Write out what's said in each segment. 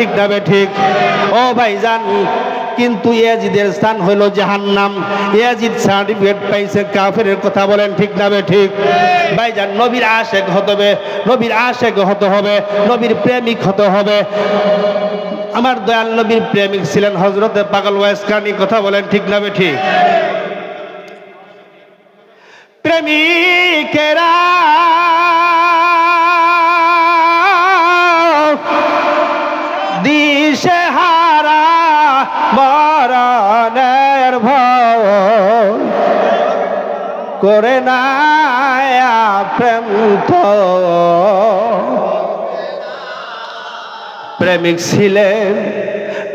ঠিক না ঠিক? ও ভাইজান, কিন্তু ইয়াজিদের স্থান হলো জাহান্নাম। ইয়াজিদ সার্টিফিকেট পাইছে কাফেরের, কথা বলেন ঠিক না ঠিক? ভাইজান, নবীর আশেক হতে হবে, নবীর আশেক হতে হবে, নবীর প্রেমিক হতে হবে। আমার দয়াল নবীর প্রেমিক ছিলেন হযরতে পাগল ওয়াইস কারনী, কথা বলেন ঠিক না ঠিক? প্রেমিকেরা দিশেহারা মরণের ভয় করে না প্রেম তো। প্রেমিক ছিলেন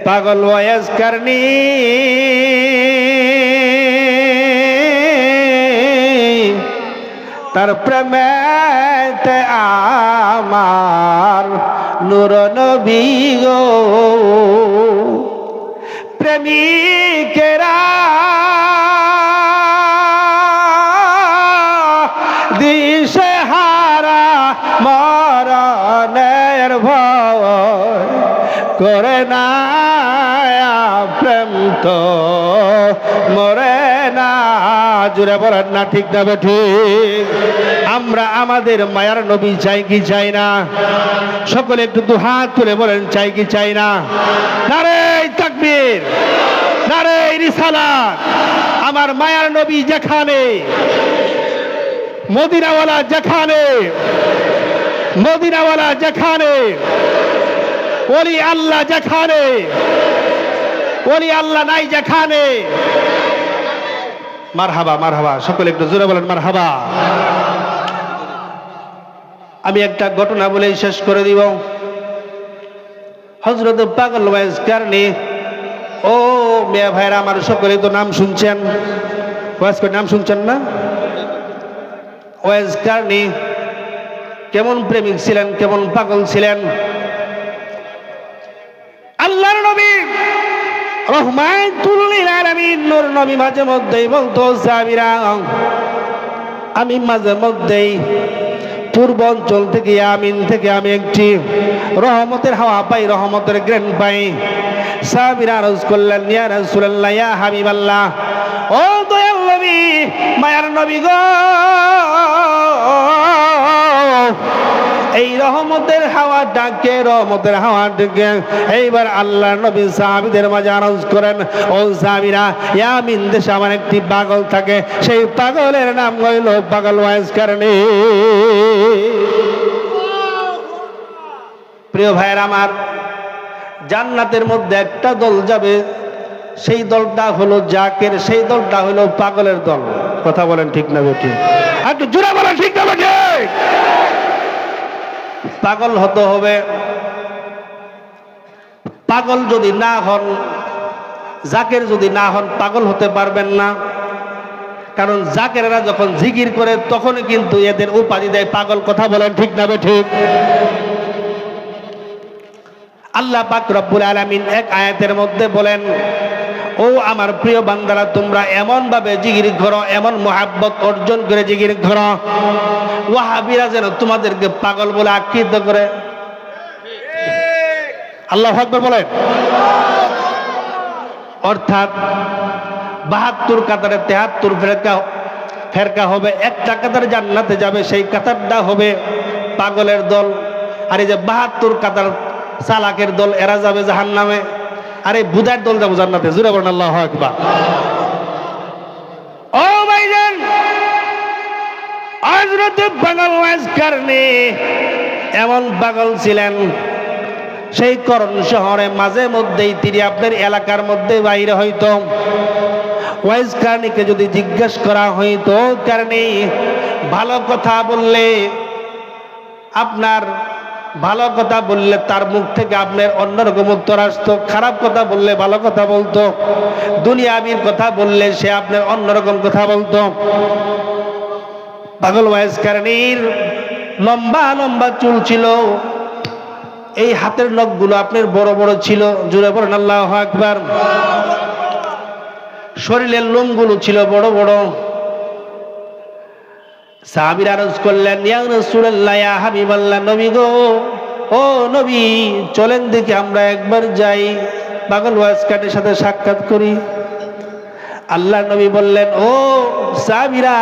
পাগল ওয়াইস কারনী, তার প্রেমেতে আমার নূর নবী গো। প্রেমিকেরা দিশেহারা মরণের ভয় করে না প্রেম তো মরে না। জুড়ে বলেন না ঠিক না ঠিক? আমরা আমাদের মায়ার নবী চাই কি চাই না? সকলে একটু দু হাত তুলে বলেন চাই কি চাই না? নারে তাকবীর, নারে রিসালাত। আমার মায়ার নবী যেখানে, মদিনাওয়ালা যেখানে, মদিনাওয়ালা যেখানে, ওলি আল্লাহ যেখানে, ওলি আল্লাহ নাই যেখানে। মারহাবা, মারহাবা, সকলে একটু জোরে বলেন মারহাবা। আমি একটা ঘটনা বলে শেষ করে দিব। হযরত পাগল ওয়াইস কারনী, ও মেয়ে ভাইরা আমার, সকলে তো নাম শুনছেন, ওয়াইস কারনী নাম শুনছেন না? ওয়াইস কারনী কেমন প্রেমিক ছিলেন, কেমন পাগল ছিলেন। আল্লাহর নবী রহমাতুল লিল আলামিন নূর নবী মাঝে মধ্যেই বলতো, সাহাবীরা আমি মাঝে মধ্যেই পূর্ব অঞ্চল থেকে, ইয়ামিন থেকে আমি একটি রহমতের হাওয়া পাই, রহমতের গ্রেন পাই। সাহাবীরা আরজ করলেন, ইয়া রাসূলুল্লাহ, ইয়া হাবিবাল্লাহ, ও দয়াল নবী, মায়ার নবী গো, এই রহমতের হাওয়া ডাকে, রহমতের হাওয়া ডাকে। এইবার আল্লাহর নবী সাহাবীদের মাঝে আরজ করেন, ও সাহাবীরা, ইয়ামিন দেশে আমার একটি পাগল থাকে, সেই পাগলের নাম হইল পাগল ওয়াইস কারনী। প্রিয় ভাইয়ের আমার, জান্নাতের মধ্যে একটা দল যাবে, সেই দলটা হলো জাকের, সেই দলটা হলো পাগলের দল। কথা বলেন ঠিক না বেটি? একটু জোরে বলেন ঠিক না বেটি? পাগল হতে হবে। পাগল যদি না হন, জাকের যদি না হন, পাগল হতে পারবেন না। কারণ জাকেরেরা যখন জিকির করে তখনই কিন্তু এদের উপাধি দেয় পাগল। কথা বলেন ঠিক না ঠিক? আল্লাহ পাক রব্বুল আলামিন এক আয়াতের মধ্যে বলেন, ও আমার প্রিয় বান্দারা, তোমরা এমন ভাবে জিকির করো, এমন মহাব্বত অর্জন করে জিকির করো, ওয়াহাবিরা যেন তোমাদেরকে পাগল বলে আখ্যায়িত করে। আল্লাহু আকবার বলেন। অর্থাৎ ৭২ কাতারে ৭৩ ফেরকা হবে, একটা কাতার জান্নাতে যাবে, সেই কাতারটা হবে পাগলের দল। আর এই যে ৭২ কাতার চালাকের দল, এরা যাবে জাহান্নামে। আরে বুধার দল যাবো জান্নাতে। জোরে বলেন আল্লাহু আকবার। ও ভাইজান, হযরত পাগল ওয়াইস কারনী এমন পাগল ছিলেন, সেই করণ শহরে মাঝে মধ্যেই তিনি আপনার এলাকার মধ্যে বাইরে হইতো। ওয়াইস কারনীকে যদি জিজ্ঞেস করা হইতো, কারণী ভালো কথা বললে, আপনার ভালো কথা বললে তার মুখ থেকে আপনার অন্যরকম উত্তর আসতো, খারাপ কথা বললে ভালো কথা বলতো, দুনিয়াবীর কথা বললে সে আপনার অন্যরকম কথা বলতো। পাগল ওয়াইস কারনীর লম্বা লম্বা চুল ছিল, এই হাতের নখগুলো আপনার বড় বড় ছিল। জোরে বলেন আল্লাহু আকবার। শরীরের লোমগুলো ছিল বড় বড়। সাহাবীরা আরজ করলেন, ইয়া রাসূলুল্লাহ, ইয়া হাবিবাল্লাহ, নবী গো, ও ও নবী চলেন দেখি আমরা একবার যাই, পাগল ওয়াজকারের সাথে সাক্ষাৎ করি। আল্লাহ নবী বললেন, ও সাহাবীরা,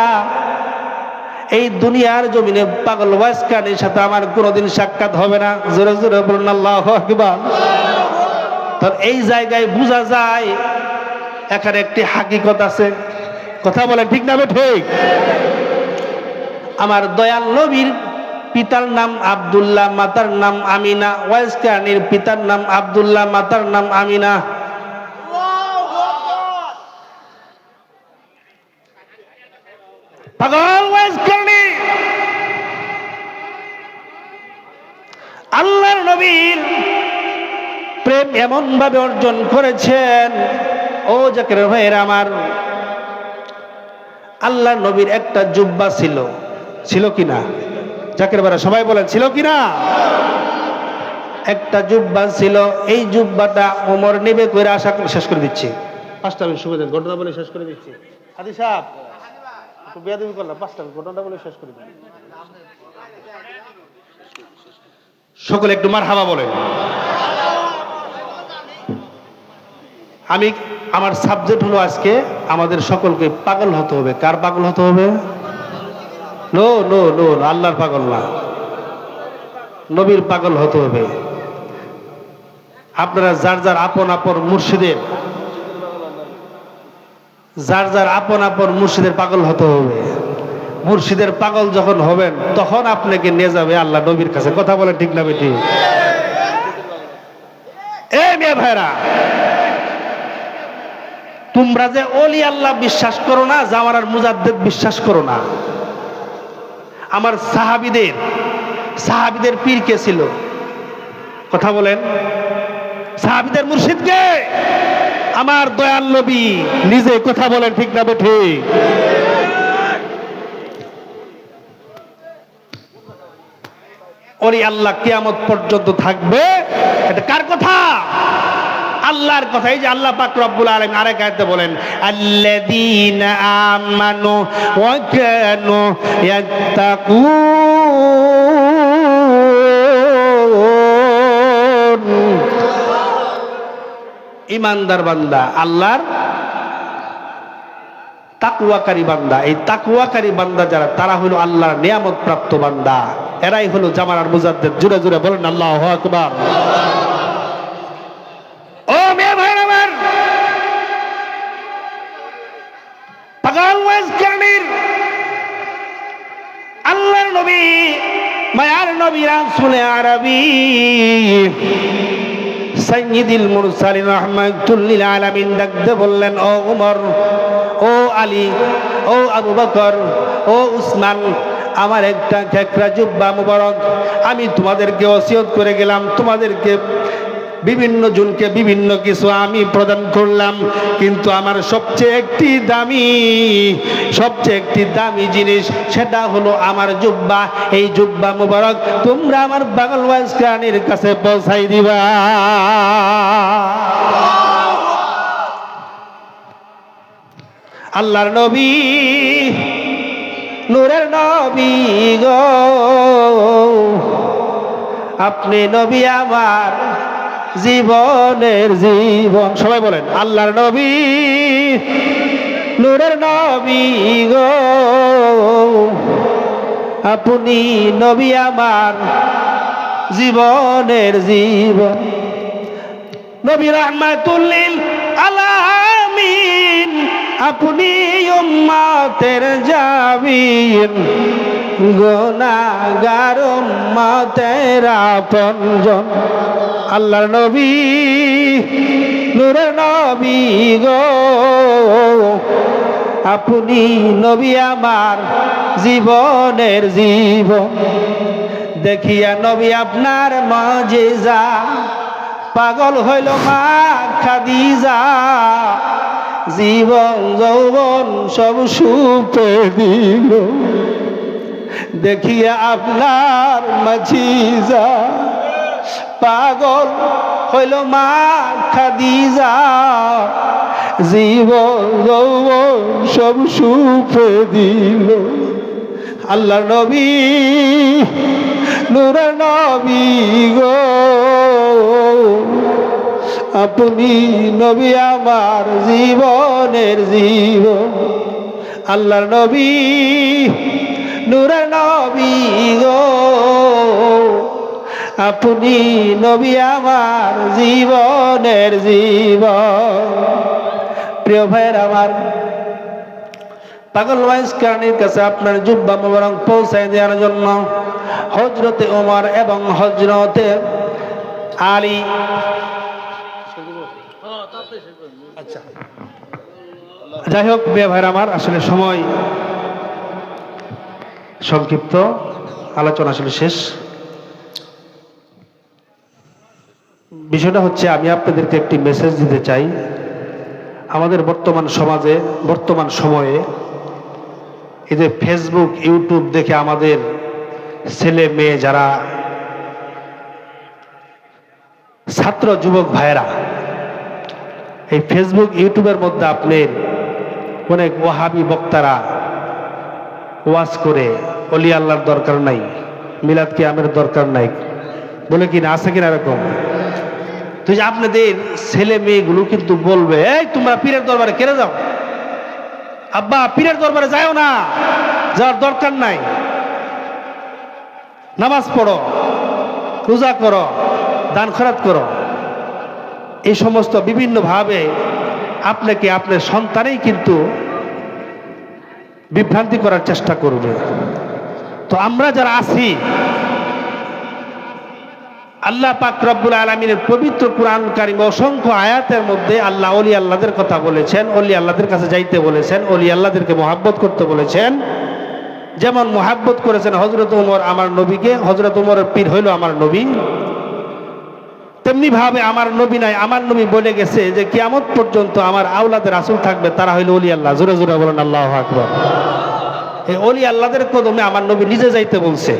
এই দুনিয়ার জমিনে পাগল ওয়াজকারের সাথে আমার কোনোদিন সাক্ষাৎ হবে না। জোরে জোরে বলুন আল্লাহু আকবার। তো এই জায়গায় বোঝা যায় এখানে একটি হাকিকত আছে। কথা বলে ঠিক না ঠিক? আমার দয়াল নবীর পিতার নাম আব্দুল্লাহ, মাতার নাম আমিনা। ওয়াজকারীর পিতার নাম আব্দুল্লাহ, মাতার নাম আমিনা। পাগল ওয়াজকারী আল্লাহর নবীর প্রেম এমন ভাবে অর্জন করেছেন। ও জাকির ভাইয়েরা আমার, আল্লাহর নবীর একটা জুব্বা ছিল, ছিল কিনা? জাকির ভাইরা সবাই বলেন, ছিল কিনা? একটা জুব্বা ছিল। এই জুব্বাটা ওমর নেবে করে আশা শেষ করে দিচ্ছি। 5টা মিনিট সময় দেন, ঘটনা বলে শেষ করে দিচ্ছি। হাদি সাহেব একটু বেয়াদবি করলাম, 5টা মিনিট ঘটনা বলে শেষ করে দিচ্ছি। সকলে একটু মারহাবা বলেন। আমার সাবজেক্ট হলো আজকে আমাদের সকলকে পাগল হতে হবে। কার পাগল হতে হবে? নো নো নো, আল্লাহর পাগল না, নবীর পাগল হতে হবে। আপনারা যার যার আপন আপন মুর্শিদের, যার যার আপন আপন মুর্শিদের পাগল হতে হবে। মুর্শিদের পাগল যখন হবেন তখন আপনাকে নিয়ে যাবে আল্লাহ নবীর কাছে। কথা বলে ঠিক না বেটি? এ মেয়ে ভাইরা, তোমরা যে ওলি আল্লাহ বিশ্বাস করো না, জামানার মুজাদ্দিদ বিশ্বাস করো না। আমার সাহাবীদের পীর কে ছিল? কথা বলেন। সাহাবীদের মুর্শিদ কে? আমার দয়াল নবী নিজে। কথা বলেন ঠিক না বেঠি? ওলি আল্লাহ কিয়ামত পর্যন্ত থাকবে। এটা কার কথা? আল্লাহর কথা। এই যে আল্লাহ পাক রব্বুল আলামিন আরেক আয়াতে বলেন, আল্লাযীনা আমানু ওয়া কানু ইয়াত্তাকুন। ঈমানদার বান্দা, আল্লাহর তাকওয়াকারী বান্দা। এই তাকওয়াকারী বান্দা যারা, তারা হলো আল্লাহর নিয়ামত প্রাপ্ত বান্দা। এরাই হলো জামানার মুজাদ্দিদ। জোরে জোরে বলেন আল্লাহু আকবার। ও মেয়ে ভাই আমার, পাগল ওয়াজকারীর আল্লাহর নবী, মায়ার নবী, রাসূল আরবী, সাইয়্যিদুল মুরসালিন রাহমাতুল লিল আলামিন ডাকতে বললেন, ও ওমর, ও আলী, ও আবু বকর, ও উসমান, আমার একটা খেকরা জুব্বা মুবারক আমি তোমাদেরকে ওসিয়ত করে গেলাম। তোমাদেরকে বিভিন্ন জনকে বিভিন্ন কিছু আমি প্রদান করলাম, কিন্তু আমার সবচেয়ে একটি দামি জিনিস, সেটা হলো আমার জুব্বা। এই জুব্বা মুবারক তোমরা আমার পাগল ওয়াজকারীর কাছে পৌঁছাই দিবা। আল্লাহর নবী, নূরের নবী গো, আপনি নবী আমার জীবনের জীবন। সবাই বলেন, আল্লাহর নবী, নূরের নবী গো, আপনি নবী আমার জীবনের জীবন। নবী রাহমাতুল লিল আলামিন, আপনি উম্মতের জামিন, গুনাহগার উম্মতের আপনজন। আল্লাহর নবী, নূরের নবী গো, আপনি নবী আমার জীবনের জীবন। দেখিয়া নবী আপনার মুজিজা, পাগল হইল মা খাদিজা, জীবন যৌবন সব সুপে দিল। দেখিয়া আপনার মুজিজা, পাগল হইল মা খাদিজা, জীবন যৌবন সব সুপে দিল। আল্লাহর নবী, নূরের নবী গো, আপনি নবী আমার জীবনের জীবন। আল্লাহর নবী নূরের নবী গো, আপনি নবী আমার জীবনের জীবন। প্রিয় ভাইয়ের আমার, পাগল ওয়াইজ কারণীর কাছে আপনার জুব্বা মোবারক পৌঁছায় দেওয়ার জন্য হযরতে ওমর এবং হযরতে আলী, আচ্ছা যাই হোক প্রিয় ভাইয়ের আমার, আসলে সময় সংক্ষিপ্ত, আলোচনা আসলে শেষ। বিষয়টা হচ্ছে আমি আপনাদেরকে একটি মেসেজ দিতে চাই। আমাদের বর্তমান সমাজে, বর্তমান সময়ে এই যে ফেসবুক ইউটিউব দেখে আমাদের ছেলে মেয়ে যারা ছাত্র যুবক ভাইয়েরা এই ফেসবুক ইউটিউবের মধ্যে আপনার অনেক ওয়াহাবি বক্তারা ওয়াজ করে ওলি আল্লাহর দরকার নাই, মিলাদ কিয়ামের দরকার নাই বলে কিনা, আছে কিনা এরকম? তো যে আপনাদের ছেলে মেয়েগুলো কিন্তু বলবে, এই তোমরা পীরের দরবারে কেড়ে যাও, আব্বা পীরের দরবারে যাও না, যাওয়ার দরকার নাই, নামাজ পড়ো, রোজা করো, দান খয়রাত করো। এই সমস্ত বিভিন্নভাবে আপনাকে আপনার সন্তানেই কিন্তু বিভ্রান্তি করার চেষ্টা করবে। তো আমরা যারা আছি, আল্লাহ পাক রব্বুল আলামিনের পবিত্র কুরআন কারীম অসংখ্য আয়াতের মধ্যে আল্লাহ ওলি আল্লাহদের কথা বলেছেন, ওলি আল্লাহদের কাছে যাইতে বলেছেন, ওলি আল্লাহদেরকে মহাব্বত করতে বলেছেন। যেমন মহাব্বত করেছেন হযরত ওমর আমার নবীকে, হযরত ওমরের পীর হইল আমার নবী, তেমনি ভাবে আমার নবী নাই, আমার নবী বলে গেছে যে কিয়ামত পর্যন্ত আমার আওলাদে রাসূল থাকবে, তারা হইল ওলি আল্লাহ। জোরে জোরে বলেন আল্লাহু আকবার। এই ওলি আল্লাহদের কদমে আমার নবী নিজে যাইতে বলছে।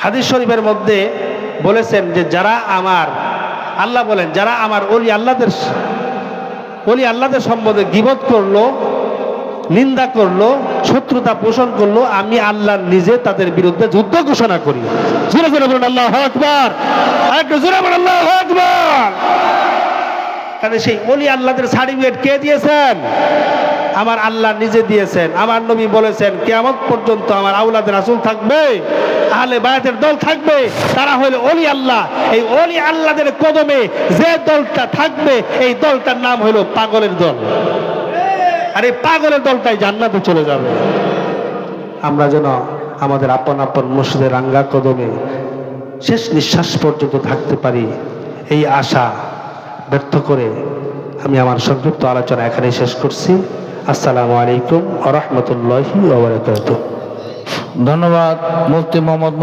হাদিস শরীফের মধ্যে বলেছেন যে যারা আমার, আল্লাহ বলেন, যারা আমার ওলি আল্লাহদের সম্বন্ধে গীবত করলো, নিন্দা করলো, শত্রুতা পোষণ করলো, আমি আল্লাহ নিজে তাদের বিরুদ্ধে যুদ্ধ ঘোষণা করি। জোরে জোরে বলেন আল্লাহু আকবার, আরেকটু জোরে বলেন আল্লাহু আকবার। তাহলে সেই ওলি আল্লাহদের সার্টিফিকেট কে দিয়েছেন? আমার আল্লাহ নিজে দিয়েছেন। আমার নবী বলেছেন কিয়ামত পর্যন্ত আমার আওলাদে রাসূল থাকবে, আহলে বায়াতের দল থাকবে, তারা হলো ওলি আল্লাহ। এই ওলি আল্লাহদের কদমে যে দলটা থাকবে, এই দলটার নাম হলো পাগলের দল, আর এই পাগলের দলটাই জান্নাতে চলে যাবে। আমরা যেন আমাদের আপন আপন মুর্শিদের রাঙ্গা কদমে শেষ নিঃশ্বাস পর্যন্ত থাকতে পারি, এই আশা ব্যর্থ করে আমি আমার সংক্ষিপ্ত আলোচনা এখানেই শেষ করছি। আসসালামু আলাইকুম ওয়া রাহমাতুল্লাহি ওয়া বারাকাতুহু। ধন্যবাদ মুফতি মোহাম্মদ